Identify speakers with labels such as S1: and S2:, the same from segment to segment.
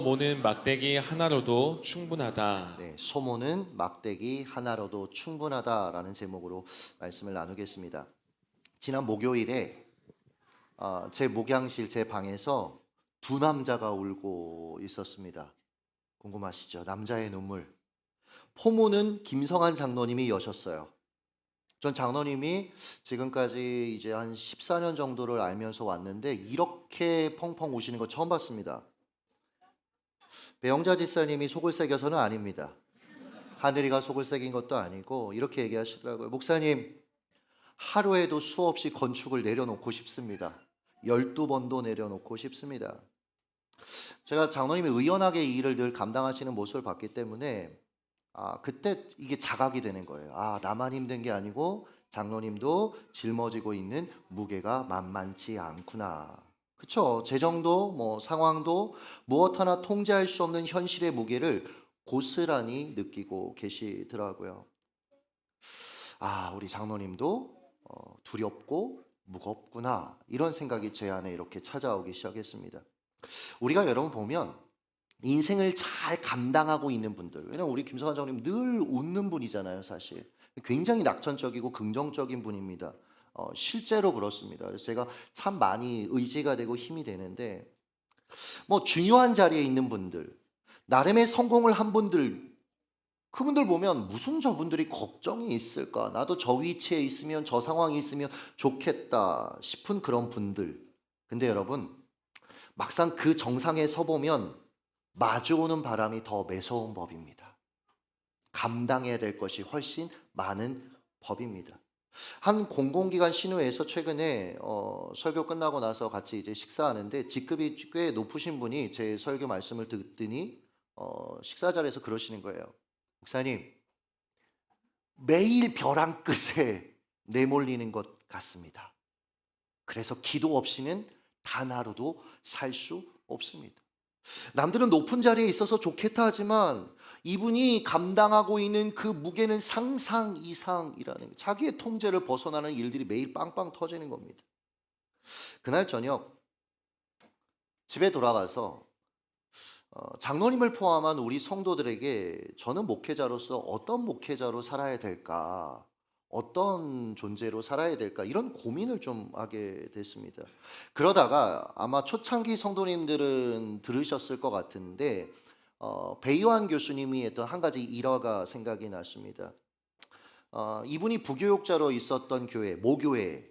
S1: 모는 막대기 하나로도 충분하다.
S2: 네, 소모는 막대기 하나로도 충분하다라는 제목으로 말씀을 나누겠습니다. 지난 목요일에 제 목양실 제 방에서 두 남자가 울고 있었습니다. 궁금하시죠? 남자의 눈물. 포모는 김성한 장로님이 여셨어요. 전 장로님이 지금까지 이제 한 14년 정도를 알면서 왔는데 이렇게 펑펑 우시는 거 처음 봤습니다. 배영자 집사님이 속을 새겨서는 아닙니다. 하늘이가 속을 새긴 것도 아니고 이렇게 얘기하시더라고요. 목사님, 하루에도 수없이 건축을 내려놓고 싶습니다. 12번도 내려놓고 싶습니다. 제가 장로님이 의연하게 이 일을 늘 감당하시는 모습을 봤기 때문에 그때 이게 자각이 되는 거예요. 나만 힘든 게 아니고 장로님도 짊어지고 있는 무게가 만만치 않구나. 그쵸? 재정도 상황도 무엇 하나 통제할 수 없는 현실의 무게를 고스란히 느끼고 계시더라고요. 우리 장로님도 두렵고 무겁구나, 이런 생각이 제 안에 이렇게 찾아오기 시작했습니다. 우리가 여러분 보면 인생을 잘 감당하고 있는 분들, 왜냐면 우리 김성환 장로님 늘 웃는 분이잖아요. 사실 굉장히 낙천적이고 긍정적인 분입니다. 실제로 그렇습니다. 그래서 제가 참 많이 의지가 되고 힘이 되는데, 중요한 자리에 있는 분들, 나름의 성공을 한 분들, 그분들 보면 무슨 저분들이 걱정이 있을까? 나도 저 위치에 있으면, 저 상황이 있으면 좋겠다 싶은 그런 분들. 근데 여러분, 막상 그 정상에 서보면 마주오는 바람이 더 매서운 법입니다. 감당해야 될 것이 훨씬 많은 법입니다. 한 공공기관 신우회에서 최근에 설교 끝나고 나서 같이 이제 식사하는데, 직급이 꽤 높으신 분이 제 설교 말씀을 듣더니 식사 자리에서 그러시는 거예요. 목사님, 매일 벼랑 끝에 내몰리는 것 같습니다. 그래서 기도 없이는 단 하루도 살 수 없습니다. 남들은 높은 자리에 있어서 좋겠다 하지만 이분이 감당하고 있는 그 무게는 상상 이상이라는 거예요. 자기의 통제를 벗어나는 일들이 매일 빵빵 터지는 겁니다. 그날 저녁 집에 돌아가서 장로님을 포함한 우리 성도들에게 저는 목회자로서 어떤 목회자로 살아야 될까, 어떤 존재로 살아야 될까, 이런 고민을 좀 하게 됐습니다. 그러다가 아마 초창기 성도님들은 들으셨을 것 같은데 배요한 교수님이 했던 한 가지 일화가 생각이 났습니다. 이분이 부교육자로 있었던 교회, 모교회.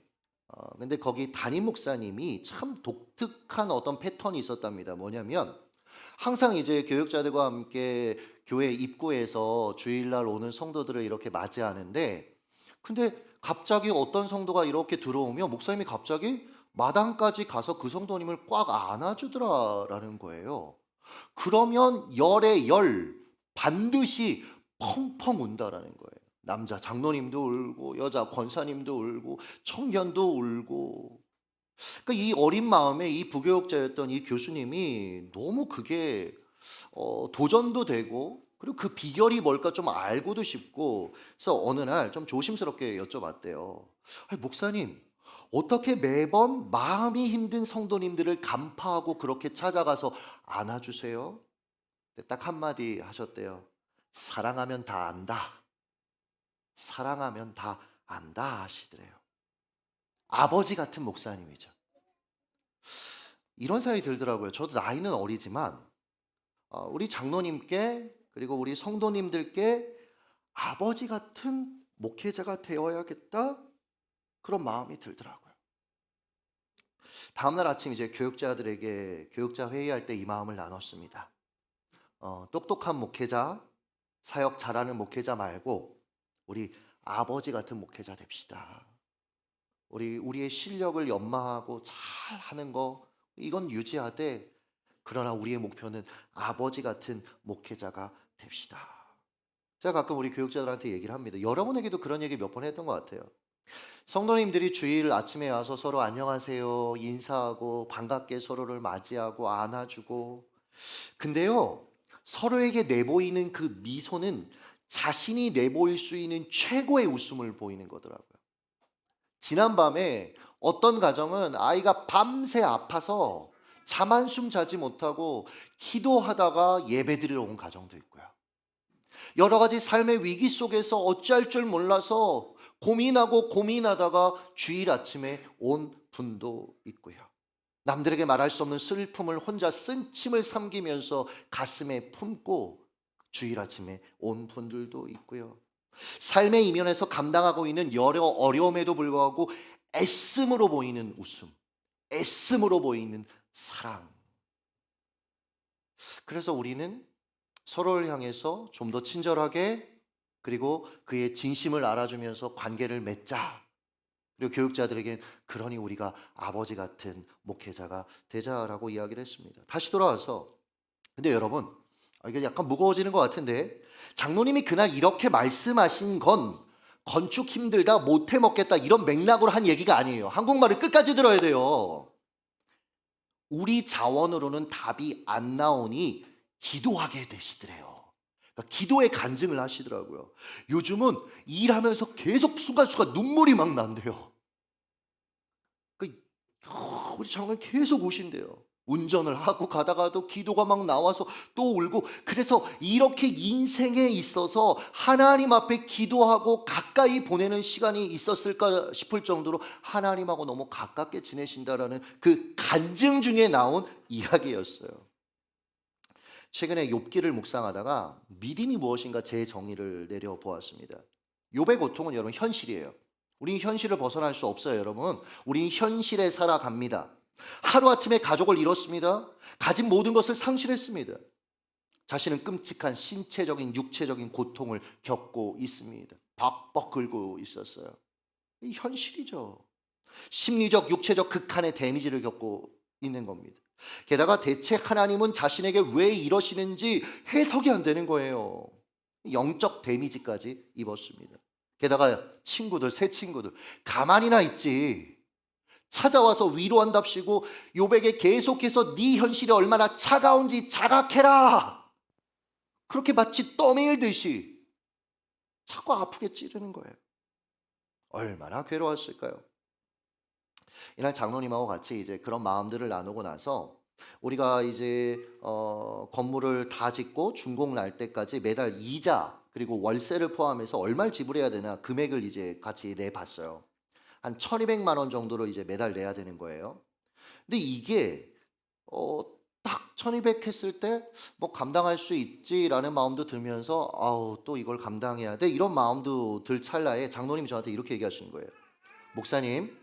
S2: 근데 거기 담임 목사님이 참 독특한 어떤 패턴이 있었답니다. 뭐냐면 항상 이제 교육자들과 함께 교회 입구에서 주일날 오는 성도들을 이렇게 맞이하는데, 근데 갑자기 어떤 성도가 이렇게 들어오면 목사님이 갑자기 마당까지 가서 그 성도님을 꽉 안아주더라라는 거예요. 그러면 열에 열 반드시 펑펑 운다라는 거예요. 남자 장로님도 울고 여자 권사님도 울고 청년도 울고. 그러니까 이 어린 마음에 이 부교육자였던 이 교수님이 너무 그게 도전도 되고, 그리고 그 비결이 뭘까 좀 알고도 싶고, 그래서 어느 날 좀 조심스럽게 여쭤봤대요. 목사님, 어떻게 매번 마음이 힘든 성도님들을 간파하고 그렇게 찾아가서 안아주세요? 딱 한마디 하셨대요. 사랑하면 다 안다. 사랑하면 다 안다 하시더래요. 아버지 같은 목사님이죠. 이런 생각이 들더라고요. 저도 나이는 어리지만 우리 장로님께, 그리고 우리 성도님들께 아버지 같은 목회자가 되어야겠다, 그런 마음이 들더라고요. 다음날 아침 이제 교육자들에게 교육자 회의할 때 이 마음을 나눴습니다. 똑똑한 목회자, 사역 잘하는 목회자 말고 우리 아버지 같은 목회자 됩시다. 우리의 실력을 연마하고 잘 하는 거, 이건 유지하되, 그러나 우리의 목표는 아버지 같은 목회자가 됩시다. 제가 가끔 우리 교육자들한테 얘기를 합니다. 여러분에게도 그런 얘기 몇 번 했던 것 같아요. 성도님들이 주일 아침에 와서 서로 안녕하세요 인사하고 반갑게 서로를 맞이하고 안아주고, 근데요, 서로에게 내보이는 그 미소는 자신이 내보일 수 있는 최고의 웃음을 보이는 거더라고요. 지난밤에 어떤 가정은 아이가 밤새 아파서 잠 한숨 자지 못하고 기도하다가 예배드리러 온 가정도 있고요. 여러 가지 삶의 위기 속에서 어찌할 줄 몰라서 고민하고 고민하다가 주일 아침에 온 분도 있고요. 남들에게 말할 수 없는 슬픔을 혼자 쓴침을 삼기면서 가슴에 품고 주일 아침에 온 분들도 있고요. 삶의 이면에서 감당하고 있는 여러 어려움에도 불구하고 애씀으로 보이는 웃음, 애씀으로 보이는 사랑. 그래서 우리는 서로를 향해서 좀 더 친절하게, 그리고 그의 진심을 알아주면서 관계를 맺자. 그리고 교육자들에게 그러니 우리가 아버지 같은 목회자가 되자라고 이야기를 했습니다. 다시 돌아와서, 근데 여러분, 이게 약간 무거워지는 것 같은데, 장로님이 그날 이렇게 말씀하신 건 건축 힘들다, 못해 먹겠다 이런 맥락으로 한 얘기가 아니에요. 한국말을 끝까지 들어야 돼요. 우리 자원으로는 답이 안 나오니 기도하게 되시더래요. 그러니까 기도의 간증을 하시더라고요. 요즘은 일하면서 계속 순간순간 눈물이 막 난대요. 그러니까 우리 장로님 계속 우신대요. 운전을 하고 가다가도 기도가 막 나와서 또 울고, 그래서 이렇게 인생에 있어서 하나님 앞에 기도하고 가까이 보내는 시간이 있었을까 싶을 정도로 하나님하고 너무 가깝게 지내신다라는 그 간증 중에 나온 이야기였어요. 최근에 욥기를 묵상하다가 믿음이 무엇인가 재정의를 내려보았습니다. 욥의 고통은 여러분 현실이에요. 우리는 현실을 벗어날 수 없어요, 여러분. 우리는 현실에 살아갑니다. 하루아침에 가족을 잃었습니다. 가진 모든 것을 상실했습니다. 자신은 끔찍한 신체적인 육체적인 고통을 겪고 있습니다. 벅벅 긁고 있었어요. 이 현실이죠. 심리적 육체적 극한의 데미지를 겪고 있는 겁니다. 게다가 대체 하나님은 자신에게 왜 이러시는지 해석이 안 되는 거예요. 영적 데미지까지 입었습니다. 게다가 친구들, 새 친구들 가만히나 있지, 찾아와서 위로한답시고 욥에게 계속해서 네 현실이 얼마나 차가운지 자각해라, 그렇게 마치 떠밀듯이 자꾸 아프게 찌르는 거예요. 얼마나 괴로웠을까요? 이날 장로님하고 같이 이제 그런 마음들을 나누고 나서 우리가 이제 건물을 다 짓고 준공 날 때까지 매달 이자 그리고 월세를 포함해서 얼마를 지불해야 되나 금액을 이제 같이 내봤어요. 한 1,200만 원 정도로 이제 매달 내야 되는 거예요. 근데 이게 딱 1,200 했을 때 뭐 감당할 수 있지라는 마음도 들면서 아우 또 이걸 감당해야 돼 이런 마음도 들 찰나에 장로님이 저한테 이렇게 얘기하시는 거예요. 목사님,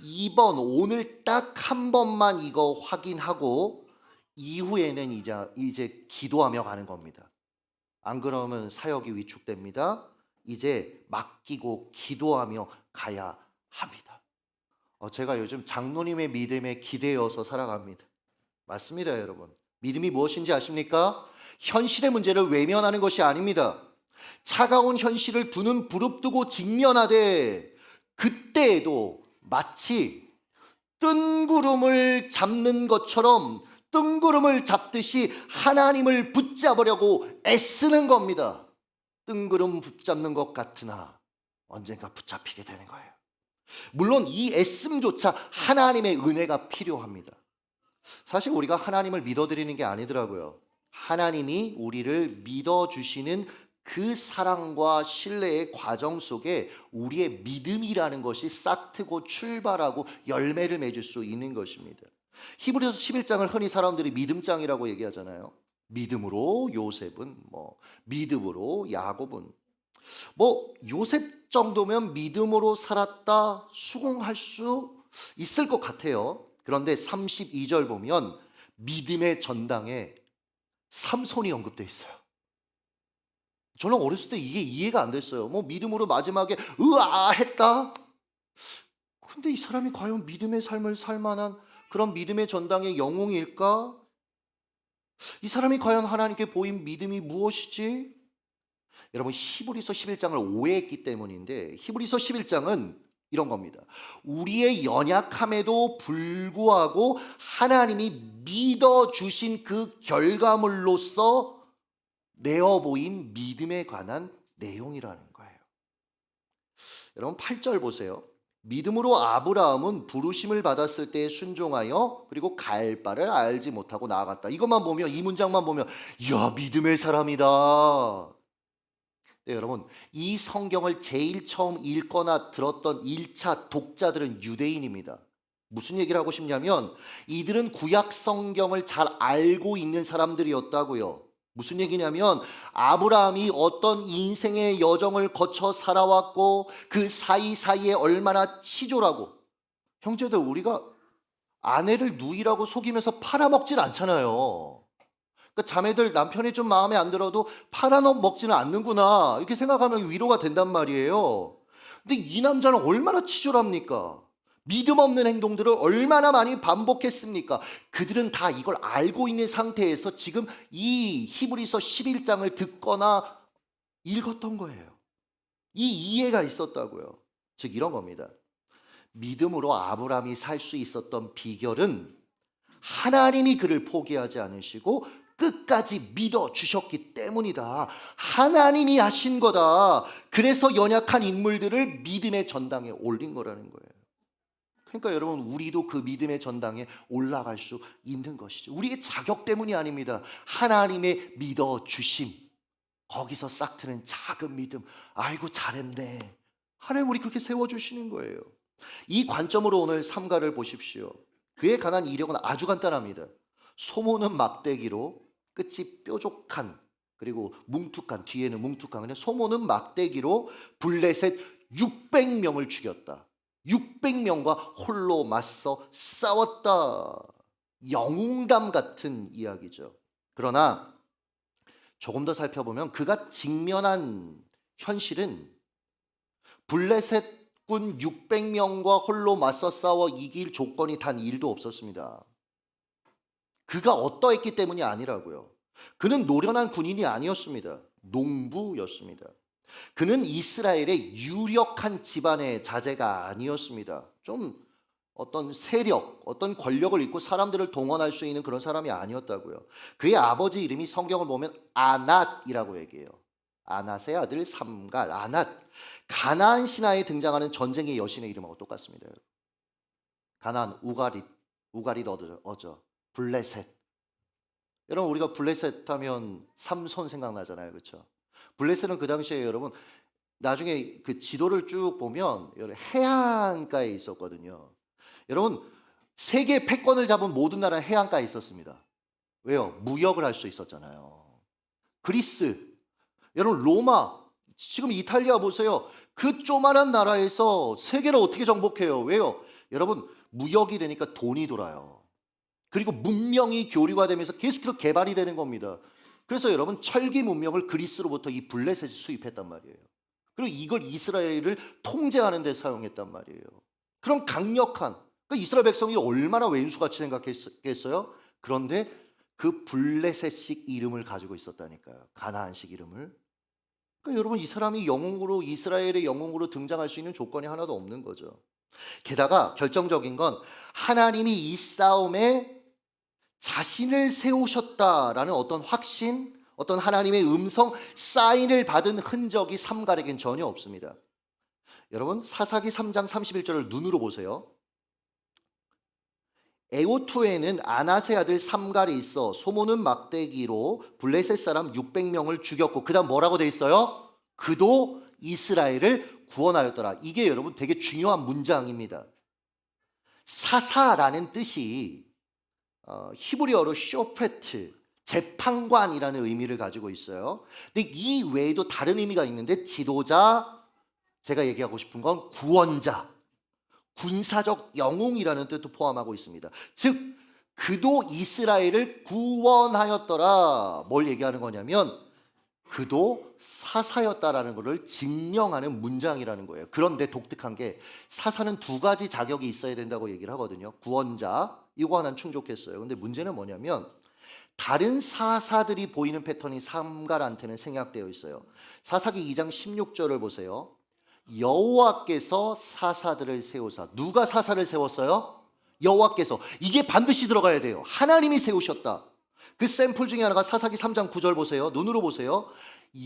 S2: 이번 오늘 딱 한 번만 이거 확인하고 이후에는 이제 기도하며 가는 겁니다. 안 그러면 사역이 위축됩니다. 이제 맡기고 기도하며 가야 합니다. 제가 요즘 장로님의 믿음에 기대어서 살아갑니다. 맞습니다, 여러분. 믿음이 무엇인지 아십니까? 현실의 문제를 외면하는 것이 아닙니다. 차가운 현실을 두 눈 부릅뜨고 직면하되 그때에도 마치 뜬구름을 잡는 것처럼 뜬구름을 잡듯이 하나님을 붙잡으려고 애쓰는 겁니다. 뜬구름 붙잡는 것 같으나 언젠가 붙잡히게 되는 거예요. 물론 이 애씀조차 하나님의 은혜가 필요합니다. 사실 우리가 하나님을 믿어드리는 게 아니더라고요. 하나님이 우리를 믿어주시는 그 사랑과 신뢰의 과정 속에 우리의 믿음이라는 것이 싹트고 출발하고 열매를 맺을 수 있는 것입니다. 히브리서 11장을 흔히 사람들이 믿음장이라고 얘기하잖아요. 믿음으로 요셉은 믿음으로 야곱은 요셉 정도면 믿음으로 살았다 수긍할 수 있을 것 같아요. 그런데 32절 보면 믿음의 전당에 삼손이 언급되어 있어요. 저는 어렸을 때 이게 이해가 안 됐어요. 믿음으로 마지막에 으아 했다. 근데 이 사람이 과연 믿음의 삶을 살 만한 그런 믿음의 전당의 영웅일까? 이 사람이 과연 하나님께 보인 믿음이 무엇이지? 여러분, 히브리서 11장을 오해했기 때문인데, 히브리서 11장은 이런 겁니다. 우리의 연약함에도 불구하고 하나님이 믿어주신 그 결과물로서 내어 보인 믿음에 관한 내용이라는 거예요. 여러분 8절 보세요. 믿음으로 아브라함은 부르심을 받았을 때에 순종하여 그리고 갈 바를 알지 못하고 나아갔다. 이것만 보면, 이 문장만 보면 야, 믿음의 사람이다. 네, 여러분, 이 성경을 제일 처음 읽거나 들었던 1차 독자들은 유대인입니다. 무슨 얘기를 하고 싶냐면 이들은 구약 성경을 잘 알고 있는 사람들이었다고요. 무슨 얘기냐면 아브라함이 어떤 인생의 여정을 거쳐 살아왔고 그 사이사이에 얼마나 치졸하고, 형제들, 우리가 아내를 누이라고 속이면서 팔아먹진 않잖아요. 그러니까 자매들, 남편이 좀 마음에 안 들어도 팔아먹지는 않는구나 이렇게 생각하면 위로가 된단 말이에요. 근데 이 남자는 얼마나 치졸합니까? 믿음 없는 행동들을 얼마나 많이 반복했습니까? 그들은 다 이걸 알고 있는 상태에서 지금 이 히브리서 11장을 듣거나 읽었던 거예요. 이 이해가 있었다고요. 즉 이런 겁니다. 믿음으로 아브라함이 살 수 있었던 비결은 하나님이 그를 포기하지 않으시고 끝까지 믿어주셨기 때문이다. 하나님이 하신 거다. 그래서 연약한 인물들을 믿음의 전당에 올린 거라는 거예요. 그러니까 여러분, 우리도 그 믿음의 전당에 올라갈 수 있는 것이죠. 우리의 자격 때문이 아닙니다. 하나님의 믿어주심, 거기서 싹 트는 작은 믿음. 아이고 잘했네. 하나님 우리 그렇게 세워주시는 거예요. 이 관점으로 오늘 삼가를 보십시오. 그에 관한 이력은 아주 간단합니다. 소모는 막대기로, 끝이 뾰족한, 그리고 뭉툭한, 뒤에는 뭉툭한. 근데 소모는 막대기로 블레셋 600명을 죽였다. 600명과 홀로 맞서 싸웠다. 영웅담 같은 이야기죠. 그러나 조금 더 살펴보면 그가 직면한 현실은 블레셋군 600명과 홀로 맞서 싸워 이길 조건이 단 1도 없었습니다. 그가 어떠했기 때문이 아니라고요. 그는 노련한 군인이 아니었습니다. 농부였습니다. 그는 이스라엘의 유력한 집안의 자제가 아니었습니다. 좀 어떤 세력, 어떤 권력을 잇고 사람들을 동원할 수 있는 그런 사람이 아니었다고요. 그의 아버지 이름이 성경을 보면 아낫이라고 얘기해요. 아낫의 아들 삼갈, 아낫. 가나안 신화에 등장하는 전쟁의 여신의 이름하고 똑같습니다. 가나안, 우가릿 어저, 블레셋. 여러분, 우리가 블레셋 하면 삼손 생각나잖아요, 그렇죠? 블레셋은 그 당시에 여러분, 나중에 그 지도를 쭉 보면 해안가에 있었거든요. 여러분, 세계 패권을 잡은 모든 나라는 해안가에 있었습니다. 왜요? 무역을 할 수 있었잖아요. 그리스, 여러분 로마, 지금 이탈리아 보세요. 그 조그만한 나라에서 세계를 어떻게 정복해요? 왜요? 여러분, 무역이 되니까 돈이 돌아요. 그리고 문명이 교류가 되면서 계속해서 개발이 되는 겁니다. 그래서 여러분, 철기 문명을 그리스로부터 이 블레셋이 수입했단 말이에요. 그리고 이걸 이스라엘을 통제하는 데 사용했단 말이에요. 그런 강력한, 그러니까 이스라엘 백성이 얼마나 왼수같이 생각했겠어요? 그런데 그 블레셋식 이름을 가지고 있었다니까요. 가나안식 이름을. 그러니까 여러분, 이 사람이 영웅으로, 이스라엘의 영웅으로 등장할 수 있는 조건이 하나도 없는 거죠. 게다가 결정적인 건 하나님이 이 싸움에 자신을 세우셨다라는 어떤 확신, 어떤 하나님의 음성, 사인을 받은 흔적이 삼갈에겐 전혀 없습니다. 여러분, 사사기 3장 31절을 눈으로 보세요. 에오투에는 아낫의 아들 삼갈이 있어 소모는 막대기로 블레셋 사람 600명을 죽였고, 그 다음 뭐라고 돼 있어요? 그도 이스라엘을 구원하였더라. 이게 여러분 되게 중요한 문장입니다. 사사라는 뜻이 히브리어로 쇼페트, 재판관이라는 의미를 가지고 있어요. 근데 이 외에도 다른 의미가 있는데, 지도자, 제가 얘기하고 싶은 건 구원자, 군사적 영웅이라는 뜻도 포함하고 있습니다. 즉 그도 이스라엘을 구원하였더라. 뭘 얘기하는 거냐면 그도 사사였다라는 것을 증명하는 문장이라는 거예요. 그런데 독특한 게 사사는 두 가지 자격이 있어야 된다고 얘기를 하거든요. 구원자, 이거 하나는 충족했어요. 근데 문제는 뭐냐면 다른 사사들이 보이는 패턴이 삼갈한테는 생략되어 있어요. 사사기 2장 16절을 보세요. 여호와께서 사사들을 세우사. 누가 사사를 세웠어요? 여호와께서. 이게 반드시 들어가야 돼요. 하나님이 세우셨다. 그 샘플 중에 하나가 사사기 3장 9절 보세요. 눈으로 보세요.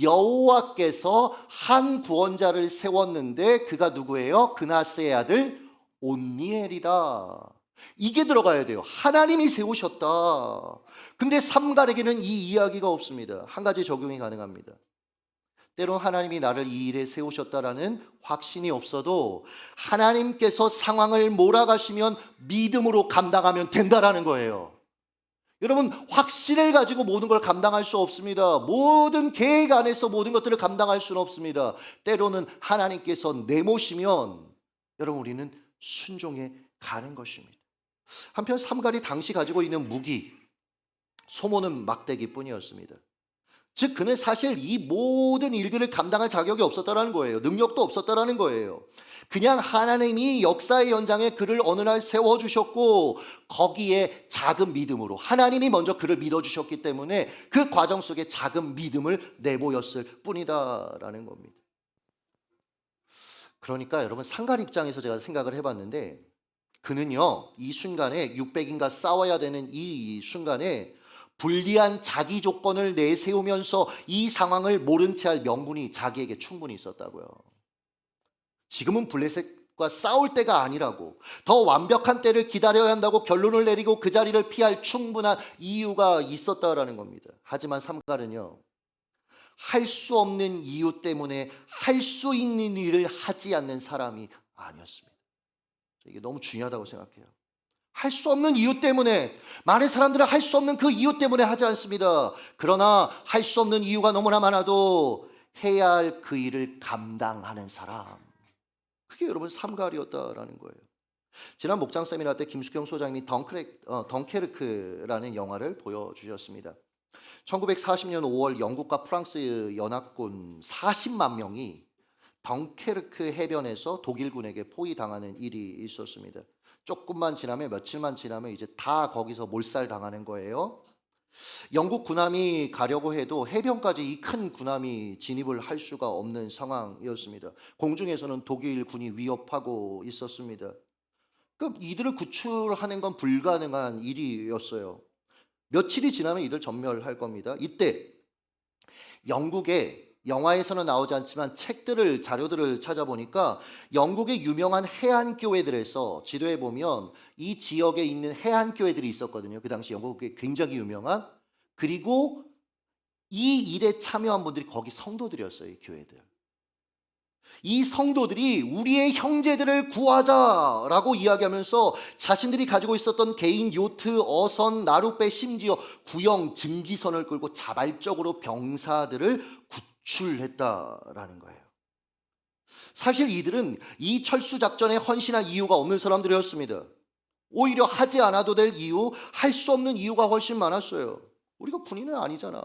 S2: 여호와께서 한 구원자를 세웠는데 그가 누구예요? 그나스의 아들 온니엘이다. 이게 들어가야 돼요. 하나님이 세우셨다. 근데 삼갈에게는 이 이야기가 없습니다. 한 가지 적용이 가능합니다. 때론 하나님이 나를 이 일에 세우셨다라는 확신이 없어도 하나님께서 상황을 몰아가시면 믿음으로 감당하면 된다라는 거예요. 여러분, 확신을 가지고 모든 걸 감당할 수 없습니다. 모든 계획 안에서 모든 것들을 감당할 수는 없습니다. 때로는 하나님께서 내모시면 여러분 우리는 순종해 가는 것입니다. 한편 삼갈이 당시 가지고 있는 무기 소모는 막대기뿐이었습니다. 즉 그는 사실 이 모든 일들을 감당할 자격이 없었다라는 거예요. 능력도 없었다라는 거예요. 그냥 하나님이 역사의 연장에 그를 어느 날 세워주셨고 거기에 작은 믿음으로 하나님이 먼저 그를 믿어주셨기 때문에 그 과정 속에 작은 믿음을 내보였을 뿐이다라는 겁니다. 그러니까 여러분 상갈 입장에서 제가 생각을 해봤는데 그는요 이 순간에 600인가 싸워야 되는 이 순간에 불리한 자기 조건을 내세우면서 이 상황을 모른 채 할 명분이 자기에게 충분히 있었다고요. 지금은 블레셋과 싸울 때가 아니라고, 더 완벽한 때를 기다려야 한다고 결론을 내리고 그 자리를 피할 충분한 이유가 있었다라는 겁니다. 하지만 삼갈은요 할 수 없는 이유 때문에 할 수 있는 일을 하지 않는 사람이 아니었습니다. 이게 너무 중요하다고 생각해요. 할 수 없는 이유 때문에, 많은 사람들은 할 수 없는 그 이유 때문에 하지 않습니다. 그러나 할 수 없는 이유가 너무나 많아도 해야 할 그 일을 감당하는 사람, 그게 여러분 삼갈이었다라는 거예요. 지난 목장 세미나 때 김숙경 소장님이 덩케르크라는 영화를 보여주셨습니다. 1940년 5월 영국과 프랑스 연합군 40만 명이 덩케르크 해변에서 독일군에게 포위당하는 일이 있었습니다. 조금만 지나면, 며칠만 지나면 이제 다 거기서 몰살당하는 거예요. 영국 군함이 가려고 해도 해변까지 이 큰 군함이 진입을 할 수가 없는 상황이었습니다. 공중에서는 독일 군이 위협하고 있었습니다. 그 이들을 구출하는 건 불가능한 일이었어요. 며칠이 지나면 이들 전멸할 겁니다. 이때 영국의, 영화에서는 나오지 않지만 책들을, 자료들을 찾아보니까 영국의 유명한 해안교회들에서 지도에 보면 이 지역에 있는 해안교회들이 있었거든요. 그 당시 영국에 굉장히 유명한. 그리고 이 일에 참여한 분들이 거기 성도들이었어요. 이 교회들. 이 성도들이 우리의 형제들을 구하자라고 이야기하면서 자신들이 가지고 있었던 개인 요트, 어선, 나룻배, 심지어 구형, 증기선을 끌고 자발적으로 병사들을 구출했다라는 거예요. 사실 이들은 이 철수 작전에 헌신할 이유가 없는 사람들이었습니다. 오히려 하지 않아도 될 이유, 할 수 없는 이유가 훨씬 많았어요. 우리가 군인은 아니잖아.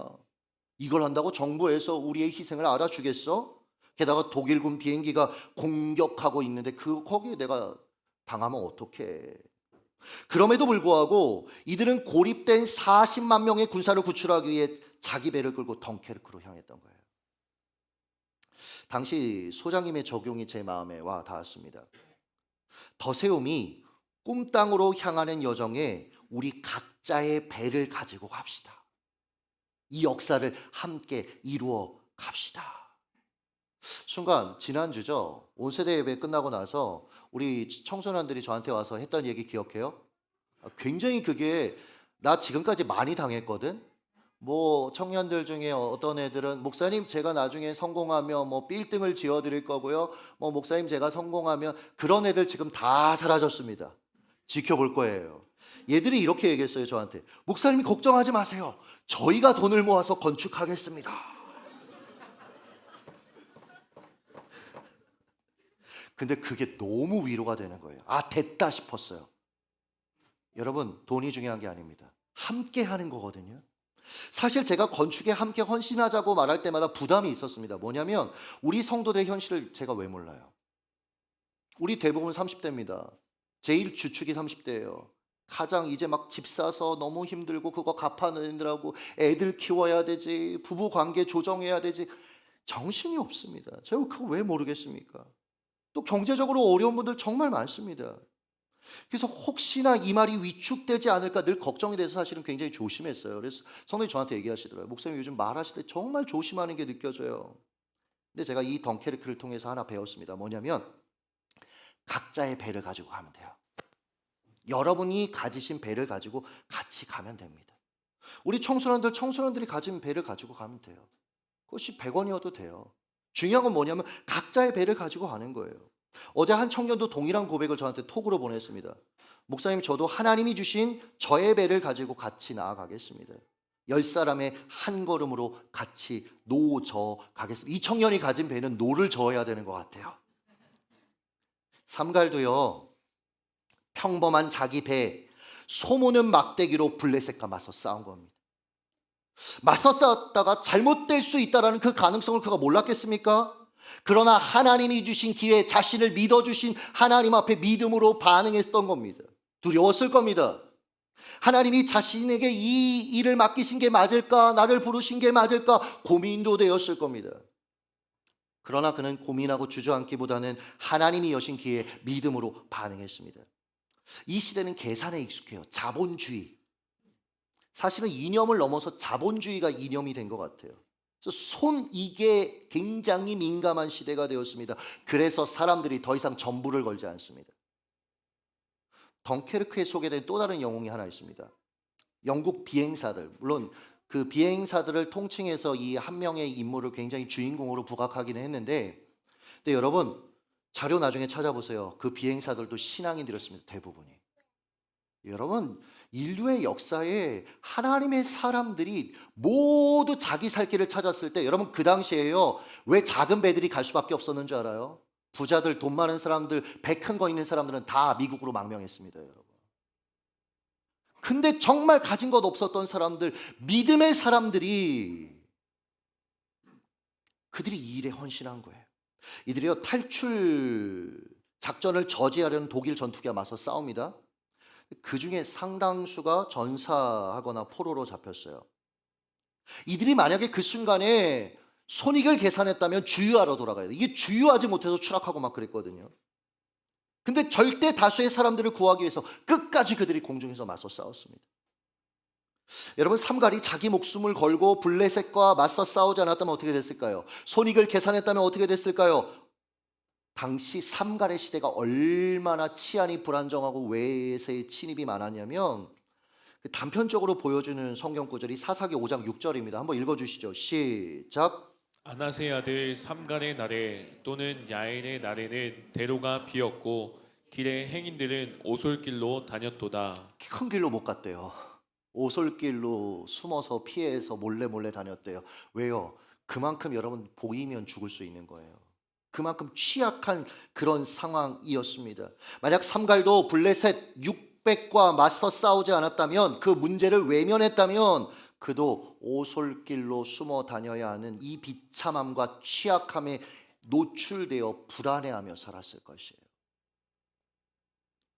S2: 이걸 한다고 정부에서 우리의 희생을 알아주겠어? 게다가 독일군 비행기가 공격하고 있는데 거기에 내가 당하면 어떡해. 그럼에도 불구하고 이들은 고립된 40만 명의 군사를 구출하기 위해 자기 배를 끌고 덩케르크로 향했던 거예요. 당시 소장님의 적용이 제 마음에 와 닿았습니다. 더세움이 꿈 땅으로 향하는 여정에 우리 각자의 배를 가지고 갑시다. 이 역사를 함께 이루어 갑시다. 순간 지난주죠. 온세대 예배 끝나고 나서 우리 청소년들이 저한테 와서 했던 얘기 기억해요? 굉장히 그게 나 지금까지 많이 당했거든. 뭐 청년들 중에 어떤 애들은 목사님 제가 나중에 성공하면 뭐 빌딩을 지어 드릴 거고요. 뭐 목사님 제가 성공하면, 그런 애들 지금 다 사라졌습니다. 지켜볼 거예요. 얘들이 이렇게 얘기했어요 저한테. 목사님 걱정하지 마세요. 저희가 돈을 모아서 건축하겠습니다. 근데 그게 너무 위로가 되는 거예요. 아, 됐다 싶었어요. 여러분, 돈이 중요한 게 아닙니다. 함께 하는 거거든요. 사실 제가 건축에 함께 헌신하자고 말할 때마다 부담이 있었습니다. 뭐냐면 우리 성도들의 현실을 제가 왜 몰라요? 우리 대부분 30대입니다. 제일 주축이 30대예요. 가장 이제 막 집 사서 너무 힘들고 그거 갚아내느라고 애들 키워야 되지, 부부 관계 조정해야 되지, 정신이 없습니다. 제가 그거 왜 모르겠습니까? 또 경제적으로 어려운 분들 정말 많습니다. 그래서 혹시나 이 말이 위축되지 않을까 늘 걱정이 돼서 사실은 굉장히 조심했어요. 그래서 성도님 저한테 얘기하시더라고요. 목사님 요즘 말하실 때 정말 조심하는 게 느껴져요. 근데 제가 이 덩케르크를 통해서 하나 배웠습니다. 뭐냐면 각자의 배를 가지고 가면 돼요. 여러분이 가지신 배를 가지고 같이 가면 됩니다. 우리 청소년들이 가진 배를 가지고 가면 돼요. 그것이 100원이어도 돼요. 중요한 건 뭐냐면 각자의 배를 가지고 가는 거예요. 어제 한 청년도 동일한 고백을 저한테 톡으로 보냈습니다. 목사님, 저도 하나님이 주신 저의 배를 가지고 같이 나아가겠습니다. 10사람의 한 걸음으로 같이 노저 가겠습니다. 이 청년이 가진 배는 노를 저어야 되는 것 같아요. 삼갈도요, 평범한 자기 배, 소모는 막대기로 블레셋과 맞서 싸운 겁니다. 맞서 싸웠다가 잘못될 수 있다는 그 가능성을 그가 몰랐겠습니까? 그러나 하나님이 주신 기회, 자신을 믿어주신 하나님 앞에 믿음으로 반응했던 겁니다. 두려웠을 겁니다. 하나님이 자신에게 이 일을 맡기신 게 맞을까? 나를 부르신 게 맞을까? 고민도 되었을 겁니다. 그러나 그는 고민하고 주저앉기보다는 하나님이 여신 기회에 믿음으로 반응했습니다. 이 시대는 계산에 익숙해요. 자본주의. 사실은 이념을 넘어서 자본주의가 이념이 된 것 같아요. 그래서 손익에 굉장히 민감한 시대가 되었습니다. 그래서 사람들이 더 이상 전부를 걸지 않습니다. 덩케르크에 소개된 또 다른 영웅이 하나 있습니다. 영국 비행사들, 물론 그 비행사들을 통칭해서 이 한 명의 인물을 굉장히 주인공으로 부각하기는 했는데, 근데 여러분 자료 나중에 찾아보세요. 그 비행사들도 신앙인들이었습니다. 대부분이. 여러분, 인류의 역사에 하나님의 사람들이 모두 자기 살 길을 찾았을 때, 여러분 그 당시에요, 왜 작은 배들이 갈 수밖에 없었는 줄 알아요? 부자들, 돈 많은 사람들, 배 큰 거 있는 사람들은 다 미국으로 망명했습니다. 여러분. 근데 정말 가진 것 없었던 사람들, 믿음의 사람들이, 그들이 이 일에 헌신한 거예요. 이들이요, 탈출 작전을 저지하려는 독일 전투기와 맞서 싸웁니다. 그 중에 상당수가 전사하거나 포로로 잡혔어요. 이들이 만약에 그 순간에 손익을 계산했다면 주유하러 돌아가야 돼요. 이게 주유하지 못해서 추락하고 막 그랬거든요. 근데 절대 다수의 사람들을 구하기 위해서 끝까지 그들이 공중에서 맞서 싸웠습니다. 여러분, 삼갈이 자기 목숨을 걸고 블레셋과 맞서 싸우지 않았다면 어떻게 됐을까요? 손익을 계산했다면 어떻게 됐을까요? 당시 삼갈의 시대가 얼마나 치안이 불안정하고 외세의 침입이 많았냐면, 단편적으로 보여주는 성경 구절이 사사기 5장 6절입니다. 한번 읽어주시죠. 시작.
S1: 아나세 아들 삼갈의 날에 또는 야엘의 날에는 대로가 비었고 길의 행인들은 오솔길로 다녔도다.
S2: 큰 길로 못 갔대요. 오솔길로 숨어서 피해서 몰래 다녔대요. 왜요? 그만큼 여러분 보이면 죽을 수 있는 거예요. 그만큼 취약한 그런 상황이었습니다. 만약 삼갈도 블레셋 600과 맞서 싸우지 않았다면, 그 문제를 외면했다면 그도 오솔길로 숨어 다녀야 하는 이 비참함과 취약함에 노출되어 불안해하며 살았을 것이에요.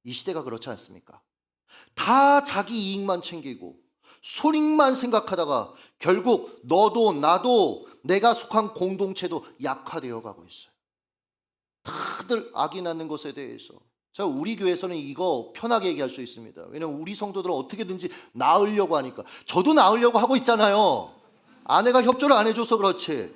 S2: 이 시대가 그렇지 않습니까? 다 자기 이익만 챙기고 손익만 생각하다가 결국 너도 나도 내가 속한 공동체도 약화되어 가고 있어요. 다들 악이 낳는 것에 대해서. 자, 우리 교회에서는 이거 편하게 얘기할 수 있습니다. 왜냐면 우리 성도들은 어떻게든지 나으려고 하니까. 저도 나으려고 하고 있잖아요. 아내가 협조를 안 해줘서 그렇지.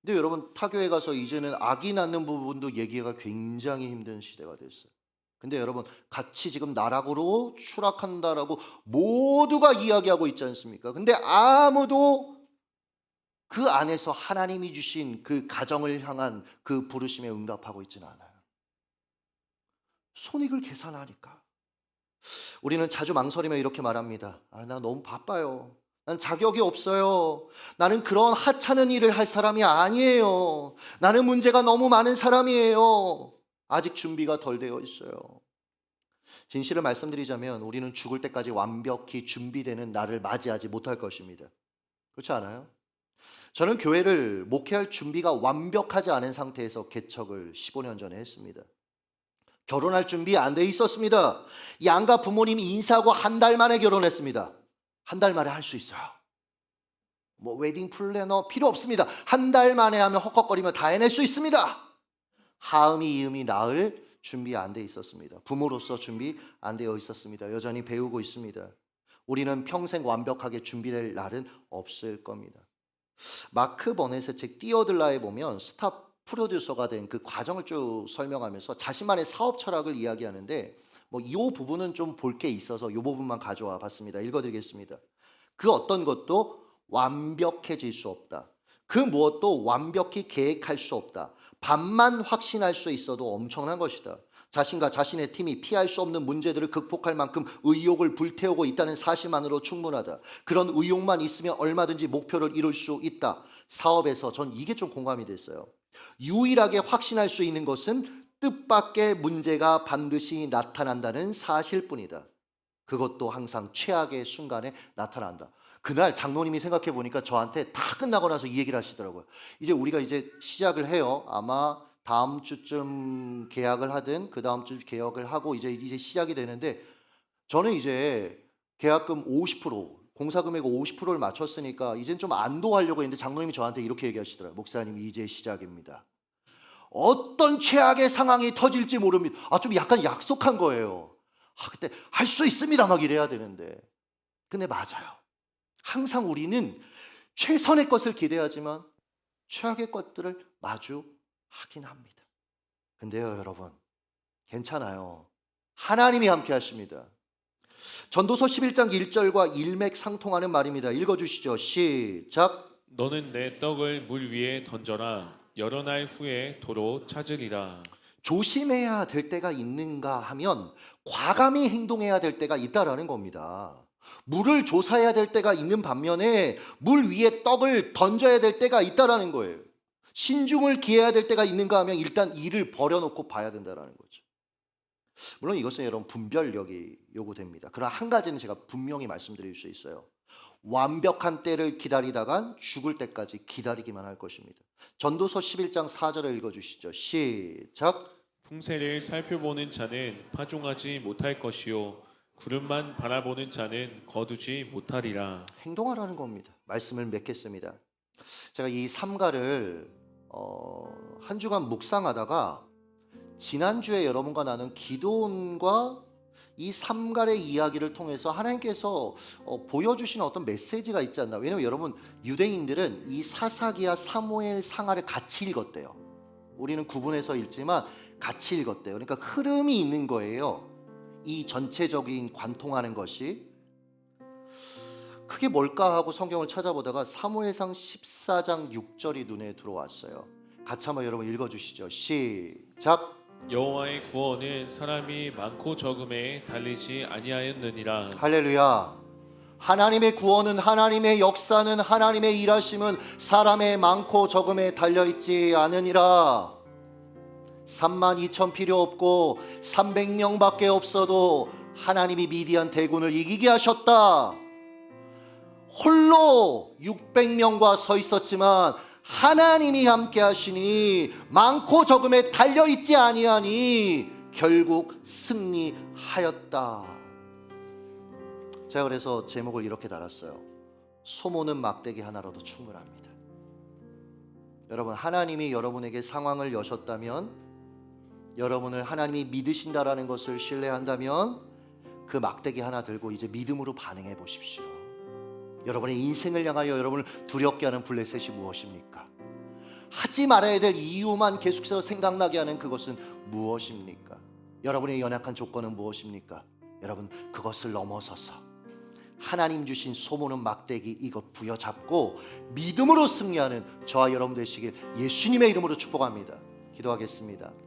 S2: 근데 여러분, 타교에 가서 이제는 악이 낳는 부분도 얘기가 굉장히 힘든 시대가 됐어요. 근데 여러분, 같이 지금 나락으로 추락한다라고 모두가 이야기하고 있지 않습니까? 근데 아무도 그 안에서 하나님이 주신 그 가정을 향한 그 부르심에 응답하고 있지는 않아요. 손익을 계산하니까. 우리는 자주 망설이며 이렇게 말합니다. 나 너무 바빠요. 난 자격이 없어요. 나는 그런 하찮은 일을 할 사람이 아니에요. 나는 문제가 너무 많은 사람이에요. 아직 준비가 덜 되어 있어요. 진실을 말씀드리자면 우리는 죽을 때까지 완벽히 준비되는 날을 맞이하지 못할 것입니다. 그렇지 않아요? 저는 교회를 목회할 준비가 완벽하지 않은 상태에서 개척을 15년 전에 했습니다. 결혼할 준비 안 돼 있었습니다. 양가 부모님이 인사하고 한 달 만에 결혼했습니다. 한 달 만에 할 수 있어요. 뭐 웨딩 플래너 필요 없습니다. 한 달 만에 하면 헉헉거리며 다 해낼 수 있습니다. 하음이 이음이 나을 준비 안 돼 있었습니다. 부모로서 준비 안 되어 있었습니다. 여전히 배우고 있습니다. 우리는 평생 완벽하게 준비될 날은 없을 겁니다. 마크 버넷의 책 뛰어들라에 보면 스타 프로듀서가 된 그 과정을 쭉 설명하면서 자신만의 사업 철학을 이야기하는데 이 부분은 좀 볼 게 있어서 이 부분만 가져와 봤습니다. 읽어드리겠습니다. 그 어떤 것도 완벽해질 수 없다. 그 무엇도 완벽히 계획할 수 없다. 반만 확신할 수 있어도 엄청난 것이다. 자신과 자신의 팀이 피할 수 없는 문제들을 극복할 만큼 의욕을 불태우고 있다는 사실만으로 충분하다. 그런 의욕만 있으면 얼마든지 목표를 이룰 수 있다. 사업에서 전 이게 좀 공감이 됐어요. 유일하게 확신할 수 있는 것은 뜻밖의 문제가 반드시 나타난다는 사실뿐이다. 그것도 항상 최악의 순간에 나타난다. 그날 장로님이 생각해 보니까 저한테 다 끝나고 나서 이 얘기를 하시더라고요. 이제 우리가 이제 시작을 해요. 아마 다음 주쯤 계약을 하든 그 다음 주 계약을 하고 이제 시작이 되는데 저는 이제 계약금 50%, 공사금액 50%를 맞췄으니까 이젠 좀 안도하려고 했는데 장로님이 저한테 이렇게 얘기하시더라고요. 목사님, 이제 시작입니다. 어떤 최악의 상황이 터질지 모릅니다. 좀 약간 약속한 거예요. 그때 할 수 있습니다 막 이래야 되는데. 근데 맞아요. 항상 우리는 최선의 것을 기대하지만 최악의 것들을 마주하긴 합니다. 근데요 여러분, 괜찮아요. 하나님이 함께 하십니다. 전도서 11장 1절과 일맥상통하는 말입니다. 읽어주시죠. 시작.
S1: 너는 내 떡을 물 위에 던져라. 여러 날 후에 도로 찾으리라.
S2: 조심해야 될 때가 있는가 하면 과감히 행동해야 될 때가 있다라는 겁니다. 물을 조사해야 될 때가 있는 반면에 물 위에 떡을 던져야 될 때가 있다라는 거예요. 신중을 기해야 될 때가 있는가 하면 일단 일을 버려놓고 봐야 된다라는 거죠. 물론 이것은 여러분 분별력이 요구됩니다. 그러나 한 가지는 제가 분명히 말씀드릴 수 있어요. 완벽한 때를 기다리다간 죽을 때까지 기다리기만 할 것입니다. 전도서 11장 4절을 읽어주시죠. 시작.
S1: 풍세를 살펴보는 자는 파종하지 못할 것이요 구름만 바라보는 자는 거두지 못하리라.
S2: 행동하라는 겁니다. 말씀을 맺겠습니다. 제가 이 삼가를 한 주간 묵상하다가 지난주에 여러분과 나눈 기도원과 이 삼갈의 이야기를 통해서 하나님께서 보여주시는 어떤 메시지가 있지 않나. 왜냐하면 여러분, 유대인들은 이 사사기와 사무엘 상하를 같이 읽었대요. 우리는 구분해서 읽지만 같이 읽었대요. 그러니까 흐름이 있는 거예요. 이 전체적인 관통하는 것이 그게 뭘까 하고 성경을 찾아보다가 사무엘상 14장 6절이 눈에 들어왔어요. 같이 한번 여러분 읽어주시죠. 시작.
S1: 여호와의 구원은 사람이 많고 적음에 달리지 아니하였느니라.
S2: 할렐루야. 하나님의 구원은, 하나님의 역사는, 하나님의 일하심은 사람의 많고 적음에 달려있지 않으니라. 32,000 필요 없고 300명밖에 없어도 하나님이 미디안 대군을 이기게 하셨다. 홀로 600명과 서 있었지만 하나님이 함께 하시니 많고 적음에 달려있지 아니하니 결국 승리하였다. 제가 그래서 제목을 이렇게 달았어요. 소모는 막대기 하나로도 충분합니다. 여러분, 하나님이 여러분에게 상황을 여셨다면, 여러분을 하나님이 믿으신다라는 것을 신뢰한다면 그 막대기 하나 들고 이제 믿음으로 반응해 보십시오. 여러분의 인생을 향하여 여러분을 두렵게 하는 블레셋이 무엇입니까? 하지 말아야 될 이유만 계속해서 생각나게 하는 그것은 무엇입니까? 여러분의 연약한 조건은 무엇입니까? 여러분, 그것을 넘어서서 하나님 주신 소모는 막대기 이것 부여잡고 믿음으로 승리하는 저와 여러분 되시길 예수님의 이름으로 축복합니다. 기도하겠습니다.